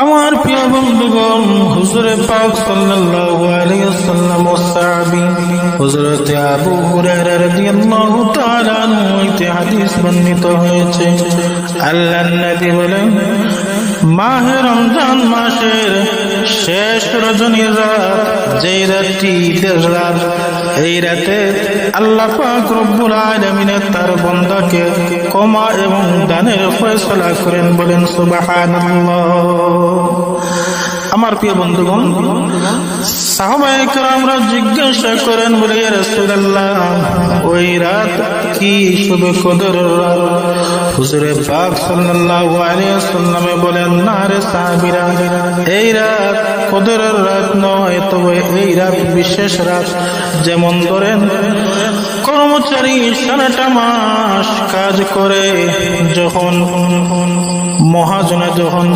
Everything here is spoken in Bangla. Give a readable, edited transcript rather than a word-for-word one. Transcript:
আমার প্রিয় বন্ধুগণ, হুজুরে পাক সাল্লাল্লাহু আলাইহি ওয়াসাল্লাম ও সাহাবী হযরত আবু হুরায়রা রাদিয়াল্লাহু তাআলা আনহু হতে হাদিস বর্ণিত হয়েছে। আল্লাহর নবী বলেন, মাহে রমজান মাসের শেষ রজনীর রাত, যেই রাতটি ঈদের রাত, এই রাতে আল্লাহ পাক রব্বুল আলামিন তার বান্দাকে ক্ষমা এবং দানের ফয়সালা করেন। বলেন সুবহানাল্লাহ। আমার প্রিয় বন্ধুগণ, সাহাবায়ে কেরামরা জিজ্ঞাসা করেন, বলে ইয়া রাসূলুল্লাহ, ওই রাত কি শুধু কদরের রাত? হুজুরে পাক সাল্লাল্লাহু আলাইহি ওয়াসাল্লাম বলেন, না রে সাহাবীরা, এই রাত কদরের রাত নয়, তবে এই রাত বিশেষ রাত। যেমন ধরেন, কর্মচারী সারাটা মাস কাজ করে, যখন মহাজনে যখন